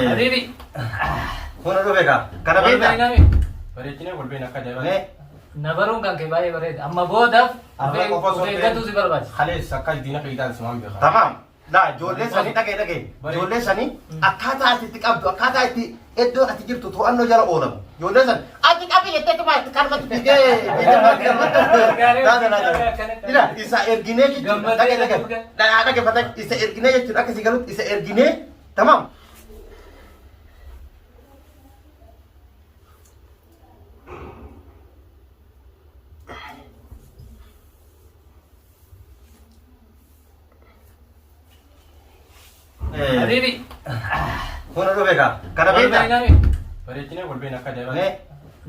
حبيبي Kuna dhufeeka. Kana beektaa? Bareechine wal beena akka jabaa. Nabaruun kan kee baay'ee bareeda. Amma boodaaf Arra qofa osoo eeggatu si barbaachisa. Halees akka diina qiidaan simaan beekaa. Tamam. Laa ijoollee sanii dhagee. Ijoollee sanii akkaataa ati itti qabdu akkaataa itti iddoon ati jirtu to'annoo jala oolamu. Ijoollee san ati qabi jettee tuma itti kalmatti fiigee ila isa erginee jechuudha. Dhaggeeffata isa erginee jechuudha akka si galutti isa erginee tamam. حبيبي Kuna dhufeeka. Kana beektaa? Bareechine wal beena akka jabaa.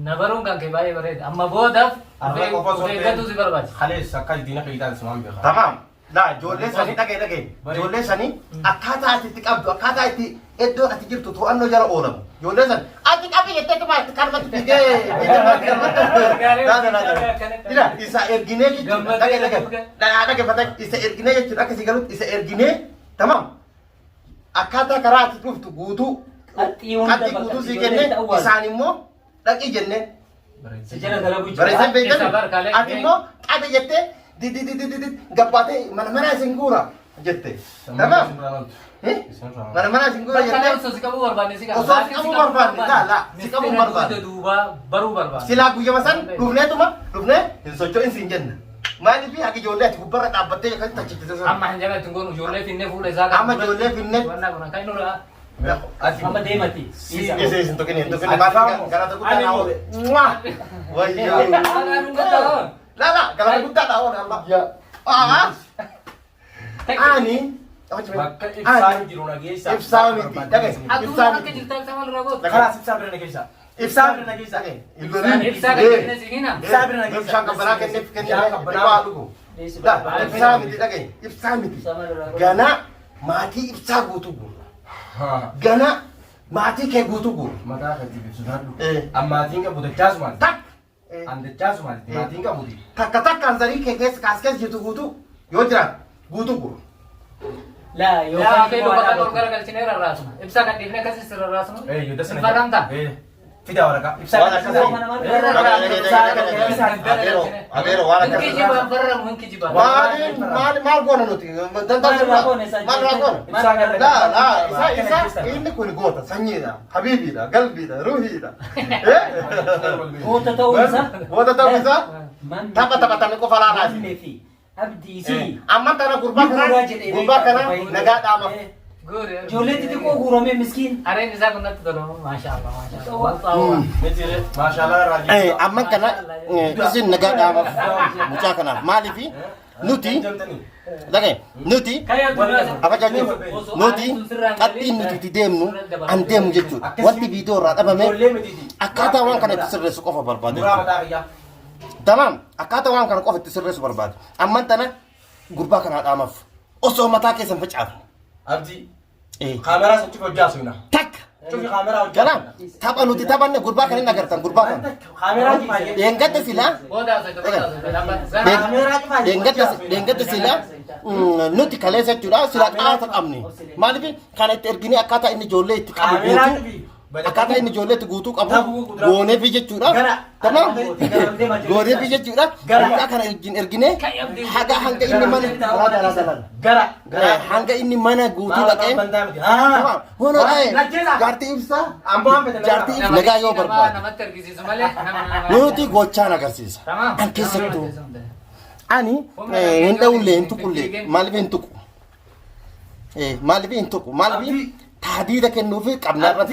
Nabaruun kan kee baay'ee bareeda. Amma boodaaf Arra qofa osoo eeggatu si barbaachisa. Halees akka diina qiidaan simaan beekaa. Tamam. Laa ijoollee sanii dhagee. Ijoollee sanii akkaataa ati itti qabdu akkaataa itti iddoon ati jirtu to'annoo jala oolamu. Ijoollee san ati qabi jettee tuma itti kalmatti fiigee ila isa erginee jechuudha. Dhaggeeffata isa erginee jechuudha akka si galutti isa erginee tamam. Akkaataa karaa ati dhuftu guutuu qaxxii guutuu si kenne isaan immoo dhaqii jenneen. Bareesan beektan ati immoo qabi jettee gabbaatee mana isin guura jette. Tamam. Mana isin guura jettee osoo si qabuu barbaanne si osoo si qabuu barbaanne laa si qabuu barbaanne. Duubaa baruu barbaanne. Silaa guyyama san dhufnee hin socho'in siin jenna. Maaliif akka ijoollee ati gubbarra dhaabbattee akkasitti tachichite Amma hin jala ittiin goonu ijoollee finnee fuula isaa Amma ijoollee finnee. Kan inni dura. Amma deemati. Isin tokkini galata guddaa naa oole. Wayyoo. Lala galata guddaa naa oole amma. Ani. Bakka ibsaan jiru nageessaa. Ibsaa miti. Dhagee. Aduun akka jirtu ibsaa maal irraa gootu. Kalaas ibsaa bira nageessaa. Ibsaa bira nageessaa. Ibsaa kan kennee si hina. Ibsaa bira nageessaa. Ibsaan qabbanaa kennee dhugu. Ibsaa miti dhagee. Ibsaa miti. Gana maatii ibsaa guutuu guuru. Gana maatii kee guutuu guuru. Mataa kan jibbisu naaddu. Ammaatiin qabu dachaas maali? Tak. Andachaas maali? Maatiin qabuti. Takkaan zarii kee keessa kaas keessa jirtu guutuu yoo jiraat guutuu guuru. Laa Yookaan keelloo bakka ol garagalchinee rarraasnu. Ibsaa kan dhiifnee akkasii rarraasnu. Yoo dasana. Ibsaa kan ta'a. Fidaa waraqaa. Ibsaa kan Abeero waan Hin kijibaan barramu hin kijibaan. maal goona nuti dantaa maal goona isa inni kun goota sanyiidha habiibiidha galbiidha ruhiidha goota ta'uu isaa. goota ta'uu isaa taphatame qofa laalaati Manneefi abdiisii. amma tana gurbaa kana nagaa dhaama Ijoollee xixiqqoo guurame miskiin. Areen isaa kun natti tolu. Maashaallah maashaallah. Maashaallah raajii. amma kana isin nagaa dhaamaaf mucaa kanaaf maaliifi nuti dhagee nuti abajajuuf nuti qaxxiin nuti itti deemnu an deemu jechuudha wanti viidiyoo irraa dhabame akkaataa waan kana itti sirreessu qofa barbaade tamam akkaataa waan kana qofa itti sirreessu barbaade amman tana gurbaa kanaa dhaamaaf osoo mataa keessan facaafne Abdii. Kaameraa sochii hojjaa suuna. takka Cufi kaameraa hojjaa. galaan tapha nuti taphanne gurbaa kan hin agartan gurbaa kan Kaameraa jimaa. deengadda silaa deengadda silaa nuti kaleessa jechuudha silaa qaata qabne maaliif kana itti erginee akkaataa inni ijoollee itti qabu guutuu akkaataa inni ijoollee itti guutuu qabu gooneefi jechuudha tamam gooneefi jechuudha gurbaa kana erginee hanga inni mana hanga inni mana guutuu dhaqee hono jaartii ibsaa jaartii ibsaa nagaa yoo barbaade namatti argisiisu malee. nuti gochaan agarsiisa an keessattuu ani hin dhawullee hin tuqullee maaliif hin tuqu maaliif hin tuqu maaliif taadiida kennuufi qabnaarra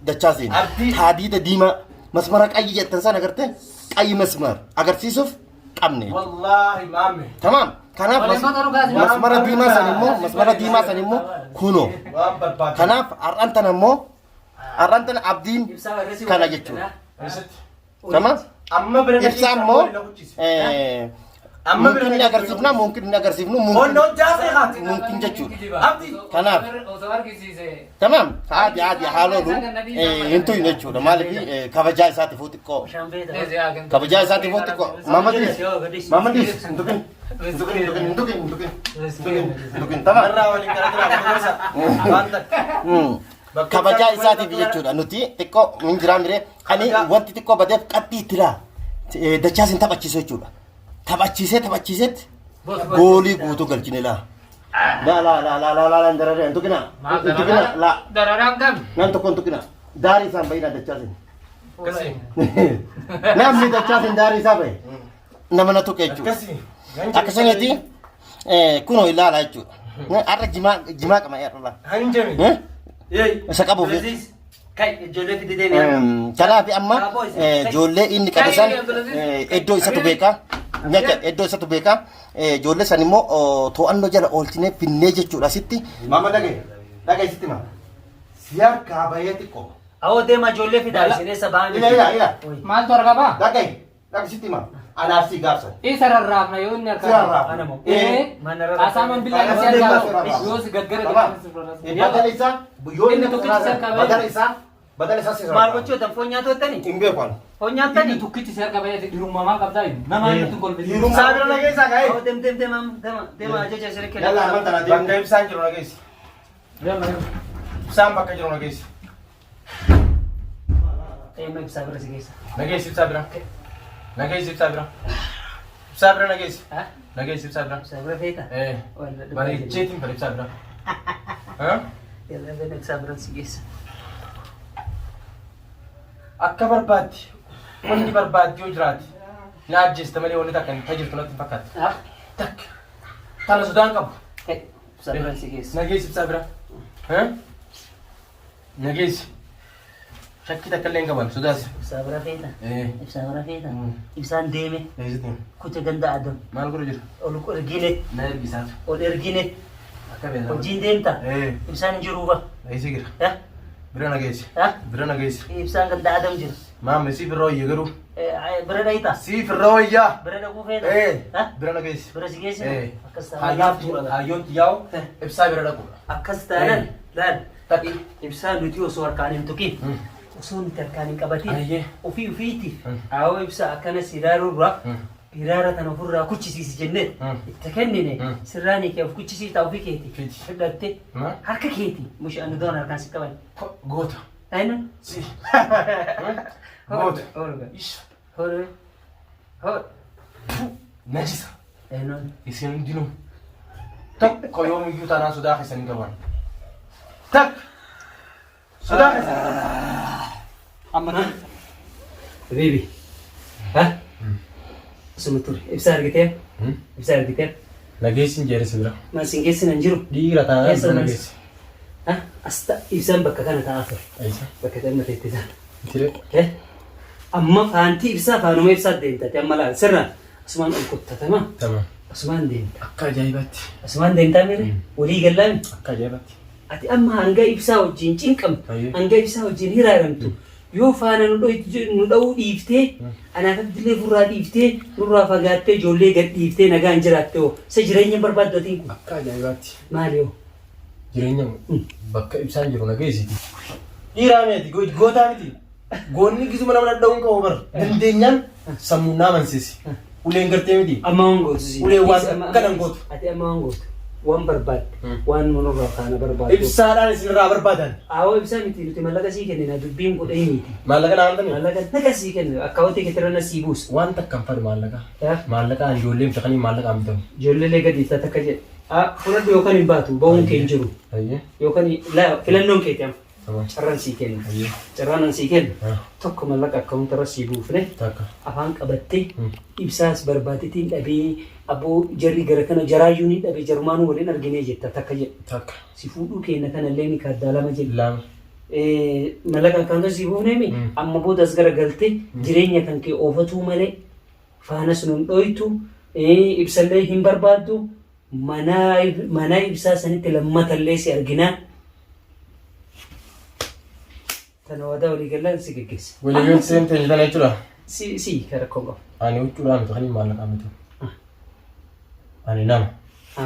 dachaa seeni taadiida diimaa masmara qayyi jettan san agarte qayyi masmar agarsiisuuf qabne Wallaahi maame. tamam kanaaf masmara diimaa san immoo kuno Waan barbaadu. kanaaf har'aan tana abdiin kana jechuudha tamam Amma bira ibsaa immoo mungkin ini agarsiifna mungkin jaasee haati. mungkin jechuudha Abdii. kanaaf Osoo argisiise. tamam haati haalolu hintu jechuudha maaliif kabajaa isaatiif xiqqoo kabajaa isaatiif xiqqoo mamadis hintukin tamam Marraa waliin gara jira. Wanta. kabajaa isaatiif jechuudha nuti xiqqoo hin jiraa mire ani wanti xiqqoo badeef qaxxii ittira dachaas hin taphachiisu jechuudha taphachiisetti goolii guutuu galchine laa la dararee hin tuqina la dararaan kam nan tokko hin tuqina daarii isaan bayina dachaasin namni dachaasin daarii isaa baye nama na tuqe jechuudha akkasumatti kunoo ilaala jechuudha arra jimaa qama irra Hanjami. isa qabuuf Kai ijoollee fidee deemee. kanaaf amma ijoollee inni qabesan iddoo isatu beeka nyaata iddoo isatu beeka ijoollee san immoo to'annoo jala oolchinee finnee jechuudha sitti mama dhagee sitti mama siyaar kaabayee xiqqoo Awoo deema ijoollee fidaa isin eessa ba'an. ila maaltu argaba dhagee sitti mama anaaf si gaafsan isa rarraafna yoo inni argaba Ana moo. mana rarraafna asaaman billahi si argaba yoo si gaggara badala isaa yoo inni badala isaa sirraa Maal gochootan foon nyaatottani? hin beekan Foon nyaattani? inni tukkitti si argaba yoo dirummamaa qabdaa nama inni tun kolbisi Saabira nageessa gaa'e. Awoo deema ajaja sirrii kenna. yalla amanta na deemu Bakka ibsaan jiru nageessi. Ibsaan bakka jiru nageessi. Deema ibsaa bira si geessa. Nageessi ibsaa bira. Nageessi ibsaa bira. Ibsaa bira nageessi. Ha? Nageessi ibsaa bira. Ibsaa bira feeta? Bareecheetiin bara ibsaa bira. Yalla deema ibsaa bira si geessa. Akka barbaaddi. Wanni barbaaddi yoo jiraate. Na ajjeesta malee wanni takka hin tajirtu natti hin fakkaatu. Ha? Takka. Tana sodaan qabu. Ibsaa bira si geessa. Nageessi ibsaa bira. Nageessi. Shakkii takka illee hin qaban sodaas. Ibsaa bira feeta? Ibsaa bira feeta? Mm. Ibsaan deeme. Eezitiin. Kuta ganda adam. Maal godhu jira? Ol ergine. Na ergisaatu. Ol ergine. Akka beekaa. Hojiin deemta. Ibsaan hin jiruuba. Eessi gira. Ha? Bira nageessi. Ha? Bira nageessi. Ibsaan ganda adam jira. Maamni siif irra wayya garuu. Bira dhayitaa? Siif irra wayyaa. Bira dhaquu feeta? Ha? Bira nageessi. Bira si geessina? Akkas Hayyoon xiyyaa'u ibsaa bira dhaqu. Akkas taanan laal ibsaan nuti osoo harkaan hin tuqin osoo nuti harkaan hin qabatin Ayyee. ofiitiif awoo ibsaa akkanas hiraarurraa hiraara kana ofirraa kuchisiisi jennee itti kennine sirraanii kee of kuchisiisaa ofii keeti Fiti. fudhatte Ma? harka keeti mushi anu doon harkaan si qaban Goota. aynan Si. Goota. horga Ish. horga hor Najisa. aynan Isin hundinuu. Tokko yoomiyyuu taanaan sodaa keessan hin qaban. Takka. Sodaa keessan. amma Bibi ha asuma ture ibsaa argitee ibsaa argitee Nageessi hin jeerisi bira. maasin geessin hin jiru Dhiira taanaan Eessa bira mas? nageessi. ha asta ibsaan bakka kana ta'aa ture Eessa? bakka ta'e mateetti sana Tire. amma faantii ibsaa faanuma ibsaa deemtate amma laal sirra asumaan ol kottatama Tamam. asumaan deemta Akka ajaa'ibaatti. asumaan deemtaa mire walii gallaami Akka ajaa'ibaatti. ati amma hanga ibsaa wajjin cinqamtu Ayyee. hanga ibsaa wajjin hiraaramtu yoo faana nu dha'uu dhiiftee anaaf abdilee furraa dhiiftee nurraa fagaattee ijoollee gad dhiiftee nagaan jiraatte hoo isa jireenya barbaaddatiin kun Akka ajaa'ibaatti. maali hoo Jireenya bakka ibsaan jiru nageessiti. Dhiiraa miti gootaa miti. Goonni gisuma nama dhadha'uun qabu bar. Dandeenyaan sammuu naa amansiisi. Uleen gartee miti. amma waan gootu si Ulee waan kanan gootu. ati amma waan gootu waan barbaadde waan nurraa faana barbaaddu Ibsaadhaan isinirraa barbaadan. awoo ibsaa miti nuti mallaqa sii kennina dubbiin godhee miti Maallaqa naa amantanii? mallaqa naqa sii kenna akka hawwatee ketirana sii buusa Waan takka hin fadhu maallaqa. yaa Maallaqaan ijoolleen fixanii maallaqa hin bitamu. ijoollee gadi itti akka jedhe fudhadhu yookaan hin baatu ba'uun kee hin jiru Ayyee. yookaan filannoon keeti amma Tamam. carraan sii kenna Ayyee. carraan sii kenna Ah. tokko mallaqa akkamuuta irra sii buufne Takka. afaan qabattee ibsaas barbaadetiin dhabee aboo jarri gara kana jaraayyuu ni dhabee jarumaanuu waliin arginee jetta takka jedhe Takka. si fuudhuu kenna kanallee ni kaaddaa lama jedhe Lama. mallaqa akkamuuta sii buufneemi amma boodas gara galtee jireenya kan kee oofatuu malee faanas nun dhoytu ibsallee hin barbaaddu mana ibsaa sanitti lammatallee si arginaan tana wadaa walii gallaan si geggeessa. Waliigaltee seentee jedhan jechuudha. Si rakkoo qabu. Ani huccuudhaan miti kan maallaqa miti. Ani nama.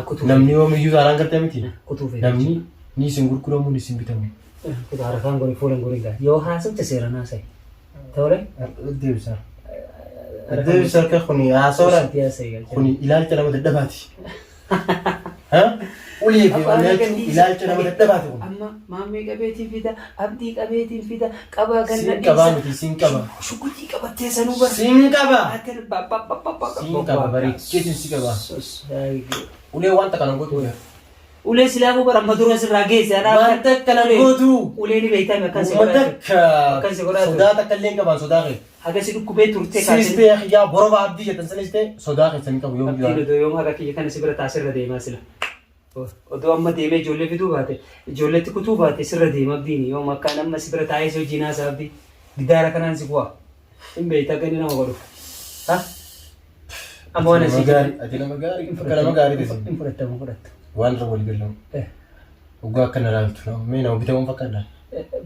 Kutuu. Namni yoomiyyuu taanaan gartee miti. Kutuu fe'ee. Namni ni isin gurguramu ni isin bitamu. Kutuu harkaan goone fuulan goone gaa. Yoo haasofte seeraan haasa'e. Ta'ulee. Deebisa. Deebisa akka kuni haasawaan kuni ilaalcha nama dadhabaati. Ulee fi ilaalcha nama dadhabaati kun. maamee qabeetiin fida abdii qabeetiin fida qabaa ganna Siin qabaa miti siin qaba. Shukutii qabattee sanuu bara. Siin qaba. Siin qaba Siin bareecheetiin si qaba. Ulee wanta kana gootu. Ulee silaafuu bara madura sirraa geesse. Wanta kana gootu. Ulee ni beekame akkan si Uummatakka sodaa takka illee qaban sodaa kee. Hagasi dhukkubee turtee kaasee. Siistee yaa boroba abdii jettan sanis ta'e sodaa keessanii qabu yoom Abdiin odoo yoom haga kiyya kana si bira taasirra deemaa sila. Odoo amma deemee ijoollee fiduu baate ijoolleetti kutuu baate sirra deema abdiin yoom akkaan amma si bira taa'ee si hojii naasa abdii gidaara kanaan si bu'aa. Hin beektaa ganni nama godhu. Amma waan asii gaarii ati nama gaarii akka nama gaarii ta'e. hin fudhattamu fudhatta. Waan irra walii gallamu. Dhugaa akka na laaltu mee nama bitamuun fakkaata.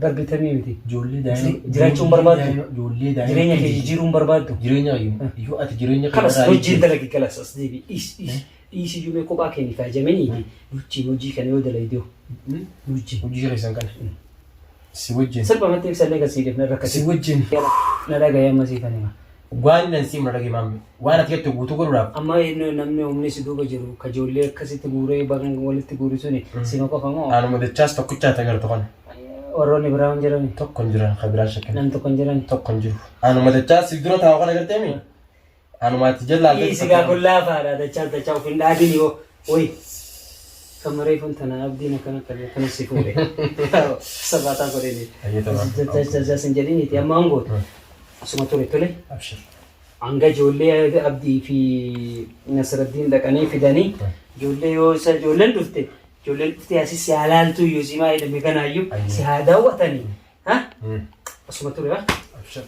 Barbitamii miti. Ijoollee daa'ima. Jiraachuun barbaaddu. Ijoollee daa'ima. Jireenya kee jijjiiruun barbaaddu. Jireenya yoo ati jireenya Kanas hojiin dalagi galas as deebi. Dhiisi juumee kophaa keenya faayamanii duchiin hojii kana yoo dalayidoo. hojii keessan kana. Si wajjin. Salphumatti ibsallee gasiidheef na rakkate. Si wajjin. Na dhaga'ee amma sii kanima. Waan nan siim dhagee maammi. Waan ati jettu guutuu godhuudhaaf. Amma namni humni si duuba jiru kajoollee akkasitti guuree bagan walitti guuri suni sima qofa moo Anuma dachaas tokkichaa ta'e gartuu kana. warroonni biraa hin jirani. Tokko hin jiran kan biraan shakkan. Nam tokko hin jirani. Tokko hin jiru. Anuma dachaas si dura taa'u kana gartee mi? Anuma ati jallaalte. Dhiisi gaa kun laafaadha dachaa of hin dhaabin yoo oyi. Kamaree kun tana abdiin akkana akkana si fuudhe. Sabaataa godhee. Dachaa sin jedhiniiti amma hangooti. Asuma ture tole. Abshir. Hanga ijoollee abdii fi Nasraddiin dhaqanii fidanii ijoollee yoo isa ijoolleen dhufte asi si haa laaltu iyyuu si maa jedhame kanaayyuu si haa daawwatanii. Asuma ture haa? Abshir.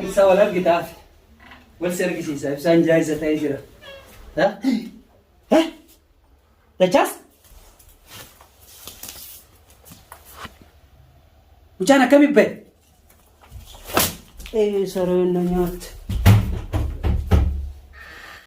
Ibsa wal argitaaf wal si argisiisa ibsaan jaayisa ta'ee jira. Dachaas? Mucaan akkamitti bahe? Saroon na nyaatte.